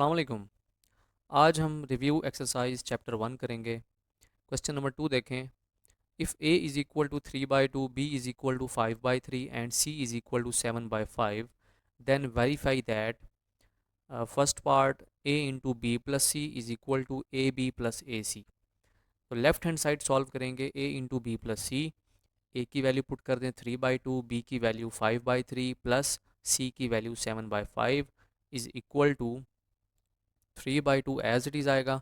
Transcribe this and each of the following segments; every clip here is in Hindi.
अस्सलाम वालेकुम। आज हम रिव्यू एक्सरसाइज चैप्टर 1 करेंगे। क्वेश्चन नंबर 2 देखें। If A is equal to 3/2, B is equal to 5/3 and C is equal to 7/5, then verify that first part A into B plus C is equal to A B plus A C. तो लेफ्ट हैंड साइड सॉल्व करेंगे। A into B plus C, A की वैल्यू पुट कर दें 3/2, बी की वैल्यू 5/3 प्लस सी की value 7/5 is equal to 3/2 as it is आएगा।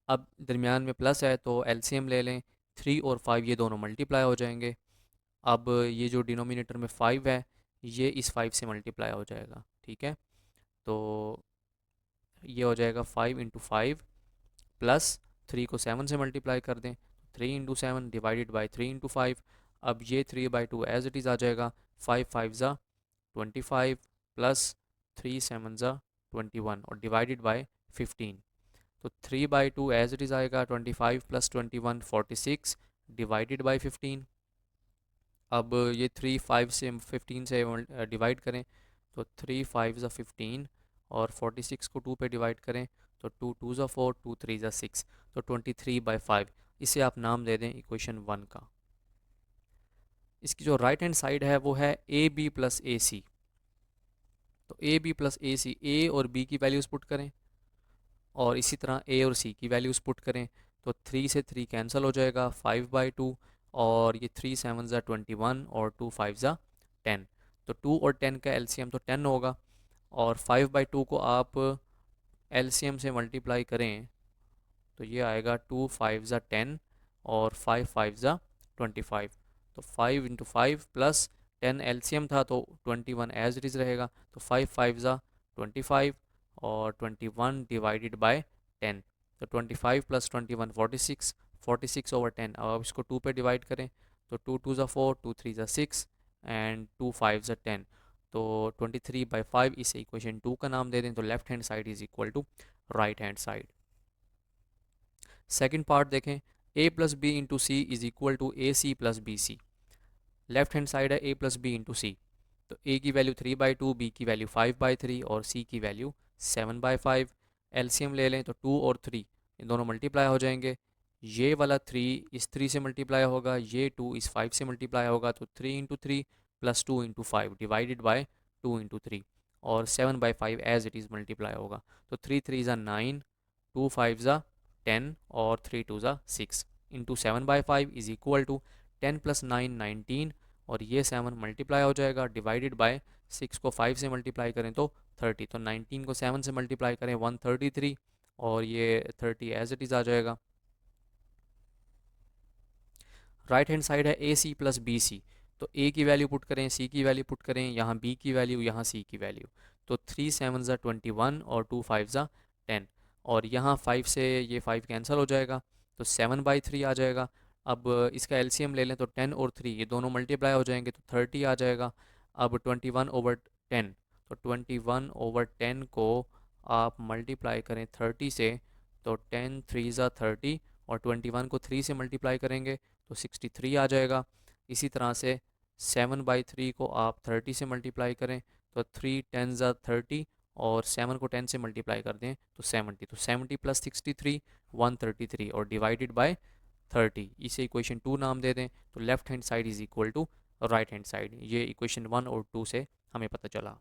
अब दरमियान में प्लस है तो एलसीएम ले लें। 3 और 5 ये दोनों मल्टीप्लाई हो जाएंगे। अब ये जो डिनोमिनेटर में 5 है ये इस 5 से मल्टीप्लाई हो जाएगा। ठीक है, तो ये हो जाएगा 5 इंटू 5 प्लस 3 को 7 से मल्टीप्लाई कर दें। 3 इंटू 7 डिवाइडेड बाई 3 इंटू 5। अब ये 3/2 एज इट इज़ आ जाएगा। 5 5 ज़ा 25 प्लस 3 7 ज़ा 21 और डिवाइडेड बाई 15। तो 3/2 एज इट इज़ आएगा। 25 प्लस 21 46 डिवाइडेड बाई 15। अब ये 3 5 से 15 से डिवाइड करें तो 3 5 ज़ा 15 और 46 को 2 पे डिवाइड करें तो 2 2 ज़ा 4, 2 3 ज़ा 6, तो 23/5। इसे आप नाम दे दें इक्वेशन 1 का। इसकी जो राइट हैंड साइड है वो है ए बी प्लस ए सी। तो ए बी प्लस ए सी, ए और बी की वैल्यूज़ पुट करें और इसी तरह ए और सी की वैल्यूज़ पुट करें तो 3 से 3 कैंसिल हो जाएगा। 5/2 और ये 3 7 ज़ा 21 और 2 5 ज़ा 10। तो 2 और 10 का एलसीएम तो 10 होगा और 5/2 को आप एलसीएम से मल्टीप्लाई करें तो ये आएगा 2 5 ज़ा 10 और 5 5 ज़ा 25। तो 5 इंटू 5 प्लस 10 एलसीएम था तो 21 एज इट इज़ रहेगा। तो 5 5 ज़ा 25 और 21 डिवाइडेड बाय 10। तो 25 प्लस 21 46, 46/10। अब आप इसको 2 पे डिवाइड करें तो 2 2 ज़ा 4, 2 3 ज़ा 6 एंड 2 5 ज़ा 10। तो 23/5 इसे इक्वेशन 2 का नाम दे दें। तो left hand side is equal to right hand side. Second part देखें। A plus B into C is equal to A C plus B C. Left hand side है A plus B into C. तो ए की वैल्यू 3/2, बी की वैल्यू 5/3 और सी की वैल्यू 7/5। एलसीएम ले लें तो 2 और 3 ये दोनों मल्टीप्लाई हो जाएंगे। ये वाला 3 इस 3 से मल्टीप्लाई होगा, ये 2 इस 5 से मल्टीप्लाई होगा। तो 3 into 3 plus 2 into 5 divided by 2 into 3 और 7/5 एज इट इज़ मल्टीप्लाई होगा। तो 3 3 ज़ा 9, 2 5 ज़ा 10 और 3 2 ज़ा 6 into 7/5 is equal to 10 plus 9 19 और ये 7 मल्टीप्लाई हो जाएगा डिवाइडेड बाय 6 को 5 से मल्टीप्लाई करें तो 30। तो 19 को 7 से मल्टीप्लाई करें 133 और ये 30 एज इट इज़ आ जाएगा। राइट हैंड साइड है ए सी प्लस बी सी। तो ए की वैल्यू पुट करें, सी की वैल्यू पुट करें, यहाँ बी की वैल्यू, यहाँ सी की वैल्यू। तो 3 7 ज़ा 21 और 2 5 ज़ा 10 और यहाँ 5 से ये 5 कैंसिल हो जाएगा तो 7/3 आ जाएगा। अब इसका एलसीएम ले लें तो 10 और 3 ये दोनों मल्टीप्लाई हो जाएंगे तो 30 आ जाएगा। अब 21/10, तो 21/10 को आप मल्टीप्लाई करें 30 से तो 10 3 ज़ा 30 और 21 को 3 से मल्टीप्लाई करेंगे तो 63 आ जाएगा। इसी तरह से 7/3 को आप 30 से मल्टीप्लाई करें तो 3 10 ज़ा 30 और 7 को 10 से मल्टीप्लाई कर दें तो 70। तो 70 प्लस 63 133 और डिवाइडेड बाय 30। इसे इक्वेशन 2 नाम दे दें। तो left hand side is equal to right hand side. ये इक्वेशन 1 और 2 से हमें पता चला।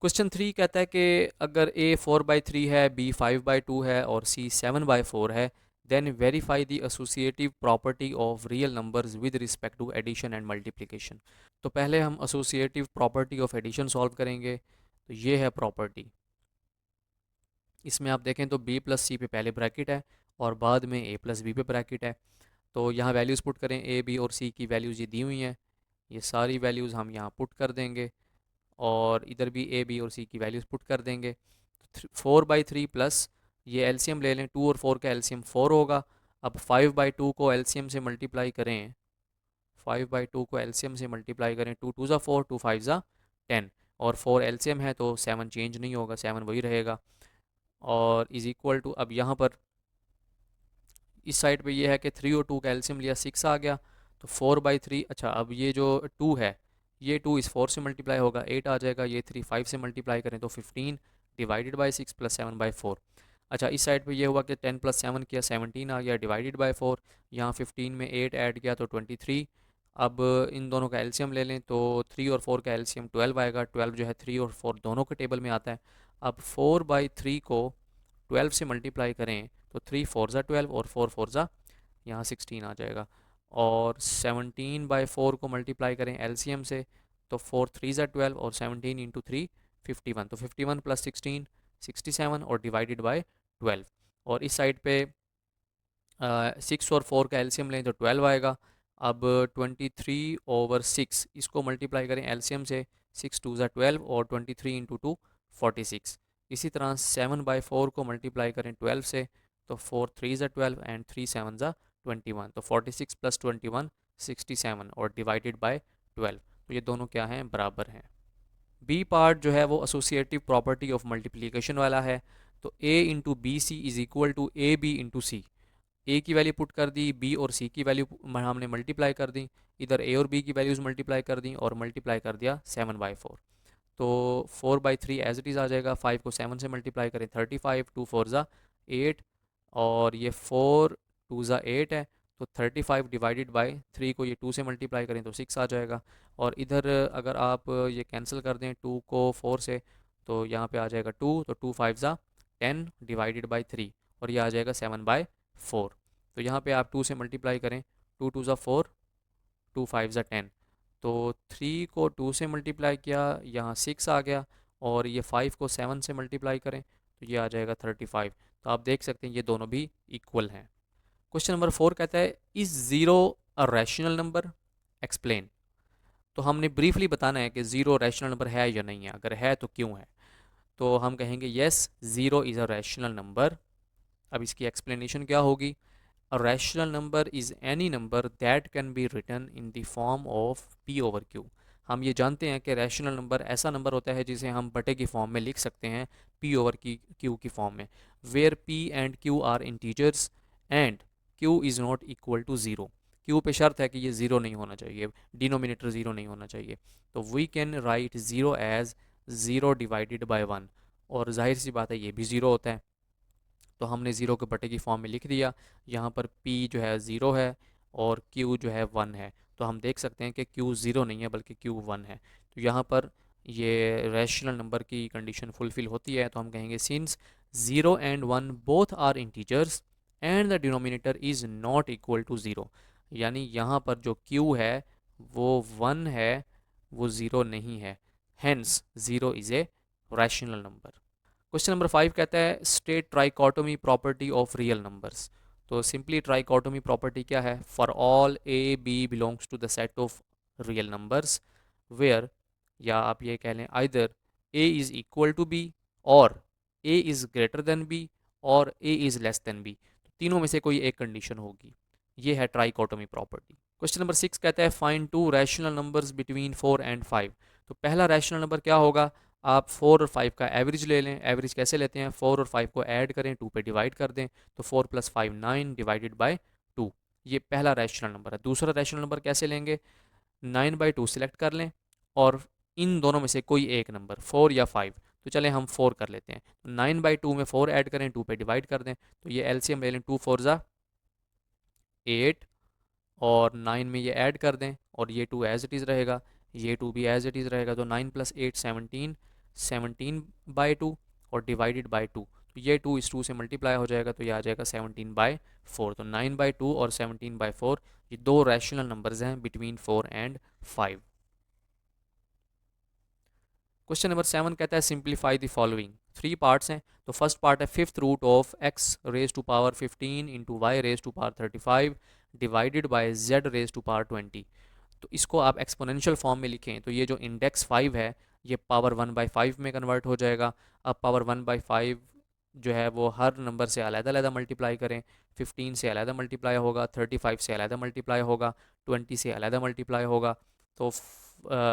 क्वेश्चन 3 कहता है कि अगर ए 4/3 है, बी 5/2 है और सी 7/4 है, then verify the associative property of real numbers with respect to addition and multiplication. तो पहले हम associative property of addition solve करेंगे। तो ये है प्रॉपर्टी। इसमें आप देखें तो बी प्लस सी पे पहले ब्रैकेट है और बाद में ए प्लस बी पे ब्रैकेट है। तो यहाँ वैल्यूज़ पुट करें, ए बी और सी की वैल्यूज़ ये दी हुई हैं, ये सारी वैल्यूज़ हम यहाँ पुट कर देंगे और इधर भी ए बी और सी की वैल्यूज़ पुट कर देंगे। 4/3 प्लस ये एलसीएम ले लें, 2 और 4 का एलसीएम 4 होगा। अब 5/2 को एलसीएम से मल्टीप्लाई करें, 5/2 को एलसीएम से मल्टीप्लाई करें, 2 2 ज़ा 4, 2 5 ज़ा 10 और 4 एलसीएम है तो 7 चेंज नहीं होगा, 7 वही रहेगा। और इज़ इक्वल टू, अब यहाँ पर इस साइड पे ये है कि 3 और 2 का एलसीएम लिया 6 आ गया। तो 4/3, अच्छा अब ये जो 2 है ये 2 इस 4 से मल्टीप्लाई होगा 8 आ जाएगा, ये 3 5 से मल्टीप्लाई करें तो 15 डिवाइडेड बाई 6 प्लस 7 बाई 4। अच्छा, इस साइड पे ये हुआ कि 10 प्लस 7 किया 17 आ गया डिवाइडेड बाई 4। यहाँ 15 में 8 ऐड किया तो 23। अब इन दोनों का एलसीएम ले लें तो 3 और 4 का एलसीएम 12 आएगा। 12 जो है 3 और 4 दोनों के टेबल में आता है। अब 4/3 को 12 से मल्टीप्लाई करें तो 3 4 ज़ा 12 और 4 4 ज़ा यहाँ 16 आ जाएगा। और 17/4 को मल्टीप्लाई करें एलसीएम से तो 4 3 ज़ा 12 और 17 इंटू 3 51। तो 51 प्लस 16 67 और डिवाइडेड बाय 12। और इस साइड पे 6 और 4 का एलसीएम लें तो 12 आएगा। अब 23/6 इसको मल्टीप्लाई करें एलसीएम से 6 2 ज़ा 12 और 23 इंटू 2 46। इसी तरह 7/4 को मल्टीप्लाई करें 12 से तो 4 3 ज़ा 12 एंड 3 7 ज़ा 21। तो 46 प्लस 21 67 और डिवाइडेड बाय 12। तो ये दोनों क्या हैं, बराबर हैं। बी पार्ट जो है वो एसोसिएटिव प्रॉपर्टी ऑफ मल्टीप्लिकेशन वाला है। तो A into B C is equal to A B into C. A की वैल्यू पुट कर दी, बी और सी की वैल्यू हमने मल्टीप्लाई कर दी, इधर ए और बी की वैल्यूज़ मल्टीप्लाई कर दी और मल्टीप्लाई कर दिया 7/4। तो 4/3 एज इट इज़ आ जाएगा। 5 को 7 से मल्टीप्लाई करें 35, 2 4 ज़ा 8 और ये 4 2 ज़ा 8 है। तो 35 डिवाइडेड बाय 3 को ये 2 से मल्टीप्लाई करें तो 6 आ जाएगा। और इधर अगर आप ये कैंसिल कर दें 2 को 4 से तो यहाँ पे आ जाएगा 2। तो 2 5 ज़ा 10 डिवाइडेड बाय 3 और ये आ जाएगा 7/4। तो यहाँ पे आप 2 से मल्टीप्लाई करें 2 2 ज़ा 4 2 5 ज़ा 10। तो 3 को 2 से मल्टीप्लाई किया यहाँ 6 आ गया और ये 5 को 7 से मल्टीप्लाई करें तो ये आ जाएगा 35। तो आप देख सकते हैं ये दोनों भी इक्वल हैं। क्वेश्चन नंबर 4 कहता है is zero a rational number, explain. तो हमने ब्रीफली बताना है कि ज़ीरो रैशनल नंबर है या नहीं है, अगर है तो क्यों है। तो हम कहेंगे yes zero is a rational number. अब इसकी एक्सप्लेनेशन क्या होगी। A rational number is any number that can be written in the form of p over q। हम ये जानते हैं कि रैशनल नंबर ऐसा नंबर होता है जिसे हम बटे की फॉर्म में लिख सकते हैं p ओवर q की फॉर्म में, where p and q are integers and q is not equal to zero. q पे शर्त है कि ये ज़ीरो नहीं होना चाहिए, डिनोमिनेटर ज़ीरो नहीं होना चाहिए। तो we can write zero as zero divided by one. और जाहिर सी बात है ये भी ज़ीरो होता है तो हमने ज़ीरो के बटे की फॉर्म में लिख दिया। यहाँ पर p जो है ज़ीरो है और q जो है वन है। तो हम देख सकते हैं कि q ज़ीरो नहीं है बल्कि q वन है। तो यहाँ पर ये रैशनल नंबर की कंडीशन फुलफ़िल होती है। तो हम कहेंगे since zero and one both are integers and the denominator is not equal to zero. यानी यहाँ पर जो q है वो वन है, वो ज़ीरो नहीं है। Hence zero is a rational number. Question number 5 कहता है state trichotomy property of real numbers. तो सिंपली ट्राइकोटोमी प्रॉपर्टी क्या है, for all A B belongs to the set of real numbers where, या आप ये कह लें either A is equal to B और A is greater than B और A is less than B. तो तीनों में से कोई एक कंडीशन होगी। ये है ट्राइकोटोमी प्रॉपर्टी। क्वेश्चन नंबर 6 कहता है find to rational numbers between 4 and 5। तो पहला रैशनल नंबर क्या होगा, आप 4 और 5 का एवरेज ले लें। एवरेज कैसे लेते हैं, 4 और 5 को ऐड करें 2 पे डिवाइड कर दें तो 4 + 5 9 डिवाइडेड बाय 2। ये पहला रैशनल नंबर है। दूसरा रैशनल नंबर कैसे लेंगे, 9/2 सिलेक्ट कर लें और इन दोनों में से कोई एक नंबर 4 या 5। तो चलें हम 4 कर लेते हैं। तो 9/2 में 4 ऐड करें 2 पे डिवाइड कर दें तो ये एलसीएम ले लें 2 4 ज़ा 8 और 9 में ये ऐड कर दें और ये 2 एज इट इज़ रहेगा, ये 2 भी एज इट इज़ रहेगा। तो 9 + 8 17, 17/2 और डिवाइडेड बाय 2। तो ये 2 इस 2 से मल्टीप्लाई हो जाएगा तो ये आ जाएगा 17/4। तो 9/2 और 17/4 ये दो रैशनल नंबर्स हैं बिटवीन 4 एंड 5। क्वेश्चन नंबर 7 कहता है सिंप्लीफाई द फॉलोइंग। 3 पार्ट्स हैं। तो फर्स्ट पार्ट है fifth root of x raise to power 15 into y raise to power 35 divided by z raise to power 20। तो इसको आप एक्सपोनेंशियल फॉर्म में लिखें तो ये जो इंडेक्स 5 है ये पावर 1/5 में कन्वर्ट हो जाएगा। अब पावर 1/5 जो है वो हर नंबर से अलग-अलग मल्टीप्लाई करें। 15 से अलग मल्टीप्लाई होगा, 35 से अलग मल्टीप्लाई होगा, 20 से अलग मल्टीप्लाई होगा। तो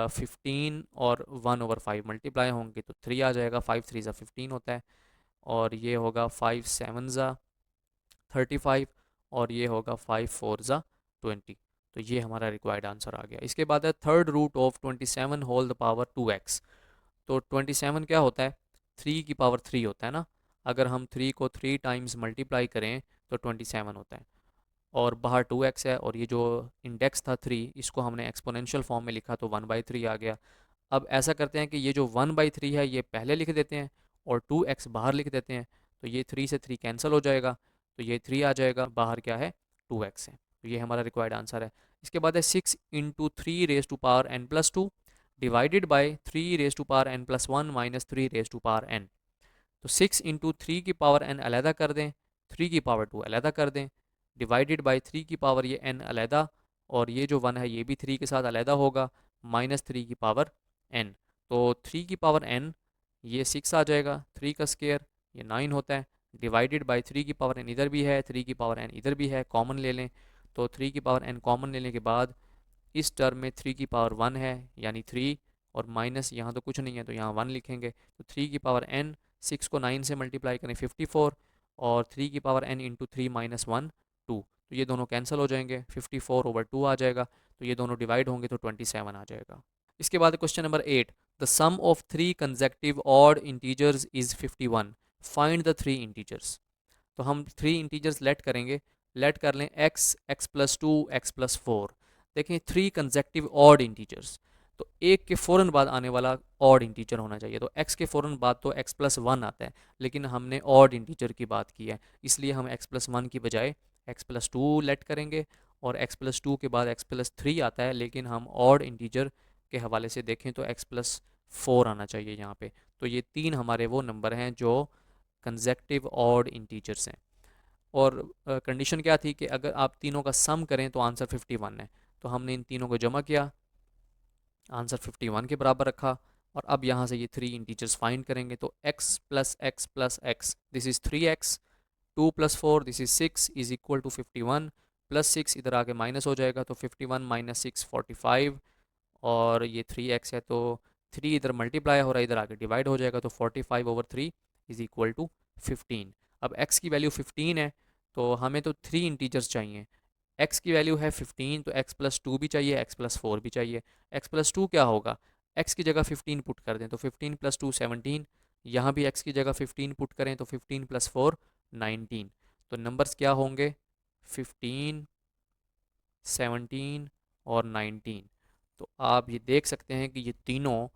15 और 1/5 मल्टीप्लाई होंगे तो 3 आ जाएगा। 5 3 ज़ा 15 होता है और ये होगा 5 7 ज़ा 35 और ये होगा 5 4 ज़ा 20। तो ये हमारा रिक्वायर्ड आंसर आ गया। इसके बाद है third root of 27 whole the power 2x। तो 27 क्या होता है, 3 की पावर 3 होता है ना, अगर हम 3 को 3 टाइम्स मल्टीप्लाई करें तो 27 होता है। और बाहर 2x है, और ये जो इंडेक्स था 3, इसको हमने एक्सपोनेंशियल फॉर्म में लिखा तो 1/3 आ गया। अब ऐसा करते हैं कि ये जो 1/3 है ये पहले लिख देते हैं और 2x बाहर लिख देते हैं, तो ये 3 से 3 कैंसिल हो जाएगा, तो ये 3 आ जाएगा, बाहर क्या है 2x है, तो ये हमारा रिक्वायर्ड आंसर है। इसके बाद है 6 into 3 raise to power n+2 divided by 3 raise to power n+1 minus 3 raise to power n। तो 6 इंटू 3 की पावर n अलहदा कर दें, 3 की पावर 2 अलहदा कर दें, डिवाइडेड बाई 3 की पावर ये n अलहदा, और ये जो 1 है ये भी 3 के साथ अलहदा होगा, माइनस 3 की पावर n। तो 3 की पावर n ये 6 आ जाएगा, 3 का स्केयर ये 9 होता है, डिवाइडेड बाई 3 की पावर n इधर भी है, 3 की पावर n इधर भी है, कॉमन ले लें, तो 3 की पावर n कॉमन लेने के बाद इस टर्म में 3 की पावर 1 है यानी 3, और माइनस यहाँ तो कुछ नहीं है तो यहाँ 1 लिखेंगे, तो 3 की पावर n, 6 को 9 से मल्टीप्लाई करें 54, और 3 की पावर n इंटू 3 माइनस 1 2, तो ये दोनों कैंसिल हो जाएंगे, 54/2 आ जाएगा, तो ये दोनों डिवाइड होंगे तो 27 आ जाएगा। इसके बाद question number 8, the sum of 3 consecutive odd integers is 51, find the 3 integers. तो हम 3 इंटीजर्स लेट करेंगे, लेट कर लें x, x+2, x+4। देखें 3 कंसेक्टिव ऑड इंटीजर्स, तो एक के फ़ौरन बाद आने वाला ऑड इंटीजर होना चाहिए, तो x के फ़ौरन बाद तो x+1 आता है, लेकिन हमने ऑड इंटीजर की बात की है, इसलिए हम x+1 की बजाय x+2 लेट करेंगे, और x+2 के बाद x+3 आता है, लेकिन हम ऑड इंटीजर के हवाले से देखें तो x+4 आना चाहिए यहाँ पे। तो ये 3 हमारे वो नंबर हैं जो कंसेक्टिव ऑड इंटीजर्स हैं, और कंडीशन क्या थी कि अगर आप तीनों का सम करें तो आंसर 51 है, तो हमने इन तीनों को जमा किया, आंसर 51 के बराबर रखा, और अब यहाँ से ये 3 इंटीजर्स फाइंड करेंगे, तो x plus x plus x this is 3x, 2+4 this is 6 is equal to 51, +6 इधर आके माइनस हो जाएगा, तो 51 माइनस 6 45, और ये 3x है तो 3 इधर मल्टीप्लाई हो रहा है, इधर आके डिवाइड हो जाएगा, तो 45/3 इज़ इक्वल टू 15। अब x की वैल्यू 15 है, तो हमें तो 3 इंटीजर्स चाहिए, x की वैल्यू है 15, तो x+2 भी चाहिए, x+4 भी चाहिए। x+2 क्या होगा, x की जगह 15 पुट कर दें तो 15 + 2 17, यहाँ भी x की जगह 15 पुट करें तो 15 + 4 19, तो नंबर्स क्या होंगे 15, 17 और 19। तो आप ये देख सकते हैं कि ये तीनों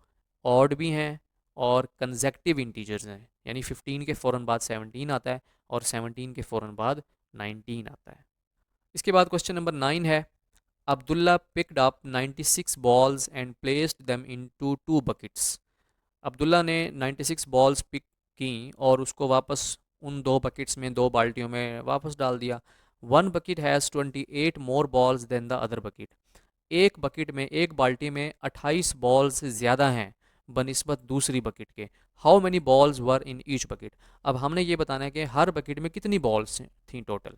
ऑड भी हैं और कंसेक्टिव इंटीजर्स हैं, यानी 15 के फ़ौरन बाद 17 आता है और 17 के फ़ौरन बाद 19 आता है। इसके बाद क्वेश्चन नंबर 9 है, Abdullah picked up 96 balls and placed them into 2 buckets. Abdullah ने 96 बॉल्स पिक की और उसको वापस उन 2 बकेट्स में, 2 बाल्टियों में वापस डाल दिया। One bucket has 28 more balls than the other bucket. एक बकेट में, एक बाल्टी में 28 बॉल्स ज़्यादा हैं बनिस्बत दूसरी बकेट के। How many balls were in each bucket. अब हमने ये बताना है कि हर बकेट में कितनी बॉल्स थी टोटल।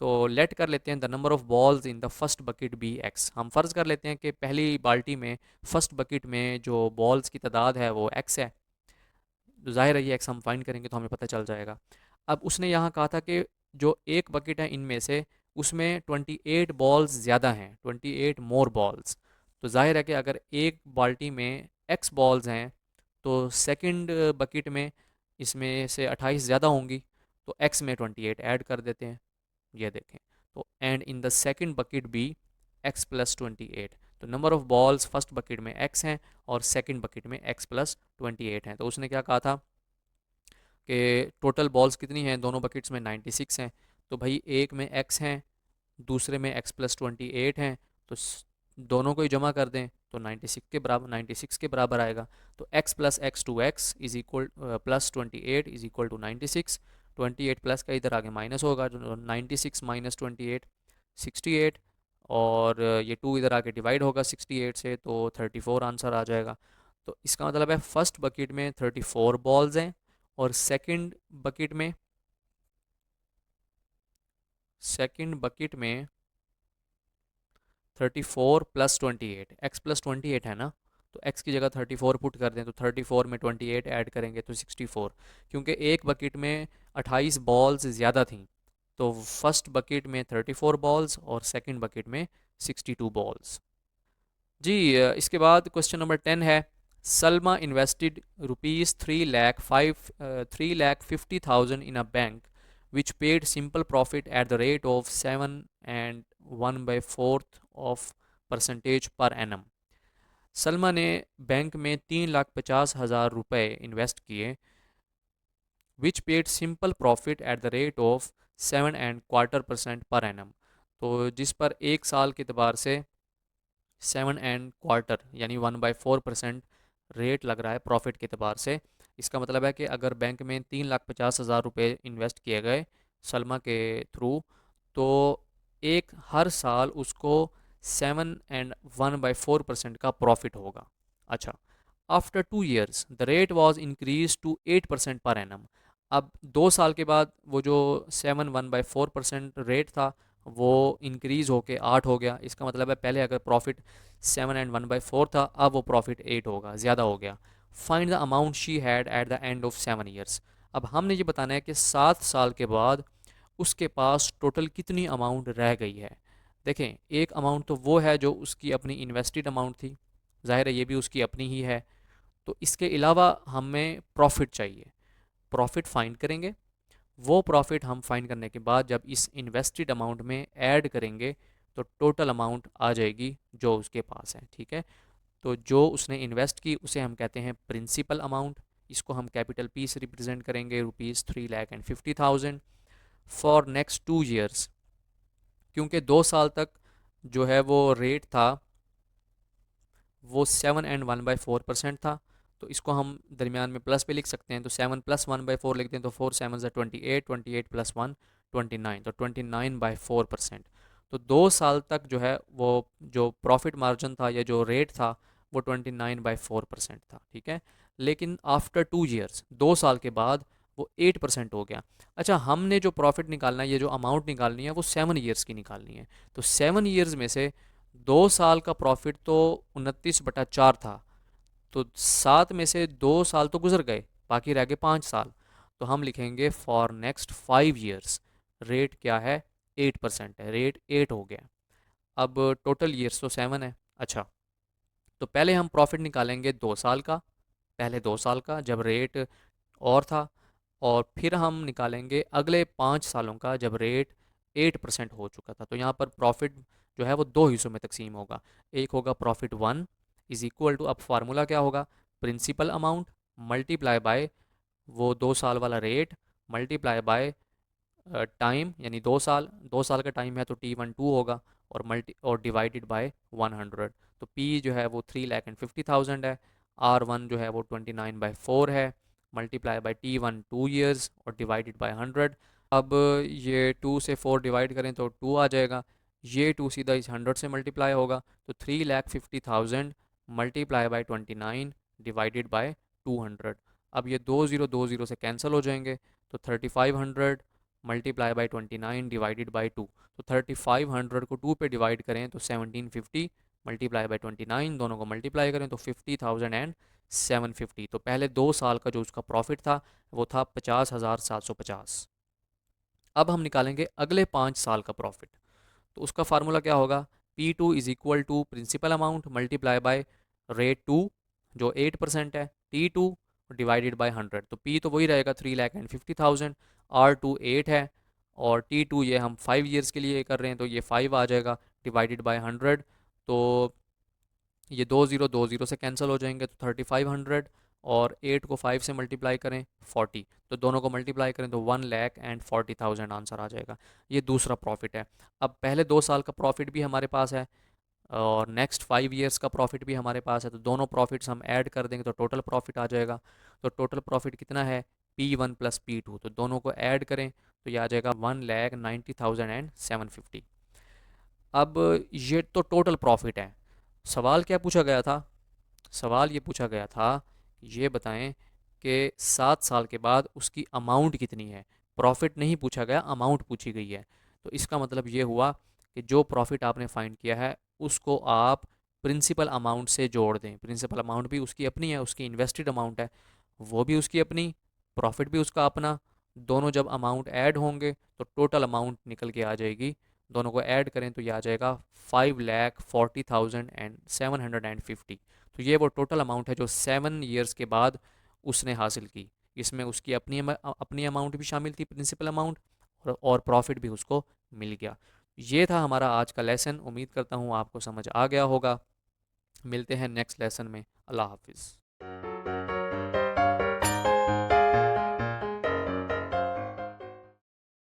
तो लेट कर लेते हैं the number of balls in the first bucket be x. हम फ़र्ज़ कर लेते हैं कि पहली बाल्टी में, फर्स्ट बकेट में जो बॉल्स की तादाद है वो एक्स है, तो ज़ाहिर है ये एक्स हम फाइंड करेंगे तो हमें पता चल जाएगा। अब उसने यहाँ कहा था कि जो एक बकेट है इनमें से उसमें 28 बॉल्स ज़्यादा हैं, 28 मोर बॉल्स। तो ज़ाहिर है कि अगर एक बाल्टी में एक्स बॉल्स हैं तो सेकंड बकेट में इसमें से 28 ज़्यादा होंगी, तो एक्स में 28 ऐड कर देते हैं, ये देखें। तो and in the second bucket be x+28, तो number of balls first bucket में x हैं और सेकंड बकेट में x+28 हैं। तो उसने क्या कहा था कि टोटल बॉल्स कितनी हैं दोनों बकेट्स में, 96 हैं। तो भाई एक में x हैं, दूसरे में x+28 हैं, तो दोनों को ही जमा कर दें तो 96 के बराबर आएगा। तो x plus x two x is equal plus 28 is equal to 96। 28 plus का इधर आगे माइनस होगा, तो 96 माइनस 28 68, और ये 2 इधर आके डिवाइड होगा 68 से, तो 34 आंसर आ जाएगा। तो इसका मतलब है फर्स्ट बकेट में 34 बॉल्स हैं और सेकंड बकेट में 34 प्लस 28, x+28 है ना, तो x की जगह 34 पुट कर दें तो 34 में 28 ऐड करेंगे तो 64। क्योंकि एक बकेट में 28 बॉल्स ज़्यादा थी, तो फर्स्ट बकेट में 34 बॉल्स और सेकंड बकेट में 62 बॉल्स। जी इसके बाद क्वेश्चन नंबर 10 है, Salma invested rupees 3,50,000 in a bank which paid simple profit at the rate of 7 and 1 by 4th of percentage per annum. Salma ने बैंक में 3,50,000 रुपए इन्वेस्ट किए which paid simple profit at the rate of 7.25% पर एनम। तो जिस पर एक साल के एतबार से 7.25 यानी 1/4% रेट लग रहा है प्रॉफिट के एतबार से। इसका मतलब है कि अगर बैंक में 3,50,000 रुपये इन्वेस्ट किए गए सलमा के थ्रू, तो एक हर साल उसको 7.1/4% का प्रॉफिट होगा। अच्छा, after 2 years the rate was increase to 8% per annum. अब 2 साल के बाद वो जो 7.1/4% रेट था वो इंक्रीज होके 8 हो गया। इसका मतलब है पहले अगर प्रॉफिट 7.1/4 था, अब वो प्रॉफिट 8 होगा, ज़्यादा हो गया। Find the amount she had at the end of 7 years. अब हमने ये बताना है कि 7 साल के बाद उसके पास टोटल कितनी अमाउंट रह गई है। देखें, एक अमाउंट तो वो है जो उसकी अपनी इन्वेस्टेड अमाउंट थी, जाहिर है ये भी उसकी अपनी ही है। तो इसके अलावा हमें प्रॉफिट चाहिए, प्रॉफिट फाइंड करेंगे। वो प्रॉफिट हम फाइंड करने के बाद जब इस इन्वेस्टेड अमाउंट में ऐड करेंगे तो टोटल अमाउंट आ जाएगी जो उसके पास है। ठीक है, तो जो उसने इन्वेस्ट की उसे हम कहते हैं प्रिंसिपल अमाउंट। इसको हम कैपिटल पी से रिप्रेजेंट करेंगे, ₹3,50,000 फॉर नेक्स्ट 2 ईयर्स। क्योंकि 2 साल तक जो है वो रेट था वो 7.1/4% था, तो इसको हम दरमियान में प्लस पे लिख सकते हैं। तो 7 + 1/4 लिखते हैं तो 4 7 28, 28 + 1 29, तो 29/4%। तो 2 साल तक जो है वो जो प्रॉफिट मार्जिन था या जो रेट था वो 29/4% था। ठीक है, लेकिन आफ्टर 2 ईयर्स 2 साल के बाद वो 8% हो गया। अच्छा, हमने जो प्रॉफिट निकालना है, ये जो अमाउंट निकालनी है वो 7 ईयर्स की निकालनी है। तो 7 ईयर्स में से 2 साल का प्रॉफिट तो 29/4 था, तो 7 में से 2 साल तो गुजर गए, बाकी रह गए 5 साल। तो हम लिखेंगे फॉर नेक्स्ट 5 ईयर्स रेट क्या है, 8% है, रेट 8 हो गया। अब टोटल ईयर्स तो 7 है। अच्छा, तो पहले हम प्रॉफिट निकालेंगे 2 साल का, पहले 2 साल का जब रेट और था, और फिर हम निकालेंगे अगले 5 सालों का जब रेट 8% हो चुका था। तो यहाँ पर प्रॉफिट जो है वो दो हिस्सों में तकसीम होगा। एक होगा प्रॉफिट 1 इज़ इक्वल टू, अब फार्मूला क्या होगा, प्रिंसिपल अमाउंट मल्टीप्लाई बाय वो 2 साल वाला रेट मल्टीप्लाई बाय टाइम, यानी 2 साल, 2 साल का टाइम है तो T12 होगा, और डिवाइडेड बाय 100। तो P जो है वो 3,50,000 है, R1 जो है वो 29/4 है, मल्टीप्लाई बाय T1 2 ईयर्स और डिवाइडेड बाय 100। अब ये 2 से 4 डिवाइड करें तो 2 आ जाएगा, ये 2 सीधा इस 100 से मल्टीप्लाई होगा, तो 3,50,000 मल्टीप्लाई बाय 29 डिवाइडेड बाय 200। अब ये 2 0 से कैंसिल हो जाएंगे, तो 3,500 मल्टीप्लाई बाई 29 डिवाइडेड बाई 2। तो 3,500 को 2 पे डिवाइड करें तो 1,750 मल्टीप्लाई बाई 29, दोनों को मल्टीप्लाई करें तो 50,750। तो पहले 2 साल का जो उसका प्रॉफिट था वो था 50,750। अब हम निकालेंगे अगले 5 साल का प्रॉफिट। तो उसका फार्मूला क्या होगा, P2 is equal to principal amount multiply by rate 2 जो 8% है, T2 डिवाइडेड बाय 100। तो P तो वही रहेगा 3,50,000, R2 8 है, और T2 ये हम 5 ईयर्स के लिए कर रहे हैं तो ये 5 आ जाएगा, डिवाइडेड बाय 100। तो ये 2 0 से कैंसिल हो जाएंगे, तो 3,500 और 8 को 5 से मल्टीप्लाई करें 40, तो दोनों को मल्टीप्लाई करें तो 1,40,000 आंसर आ जाएगा। ये दूसरा प्रॉफिट है। अब पहले 2 साल का प्रॉफिट भी हमारे पास है और नेक्स्ट 5 ईयर्स का प्रॉफिट भी हमारे पास है, तो दोनों प्रॉफिट्स हम ऐड कर देंगे तो टोटल प्रॉफिट आ जाएगा। तो टोटल प्रॉफिट कितना है, P1 + P2, तो दोनों को ऐड करें तो ये आ जाएगा 1,90,750। अब ये तो टोटल प्रॉफिट है। सवाल क्या पूछा गया था, सवाल ये पूछा गया था, ये बताएं कि 7 साल के बाद उसकी अमाउंट कितनी है। प्रॉफिट नहीं पूछा गया, अमाउंट पूछी गई है। तो इसका मतलब ये हुआ कि जो प्रॉफिट आपने फाइंड किया है उसको आप प्रिंसिपल अमाउंट से जोड़ दें। प्रिंसिपल अमाउंट भी उसकी अपनी है, उसकी इन्वेस्टेड अमाउंट है, वो भी उसकी अपनी, प्रॉफिट भी उसका अपना। दोनों जब अमाउंट ऐड होंगे तो टोटल अमाउंट निकल के आ जाएगी। दोनों को ऐड करें तो ये आ जाएगा 5,40,750। तो तो ये वो टोटल अमाउंट है जो 7 ईयर्स के बाद उसने हासिल की। इसमें उसकी अपनी अमाउंट भी शामिल थी, प्रिंसिपल अमाउंट, और प्रॉफिट भी उसको मिल गया। ये था हमारा आज का लेसन। उम्मीद करता हूँ आपको समझ आ गया होगा। मिलते हैं नेक्स्ट लेसन में। अल्लाह हाफिज़।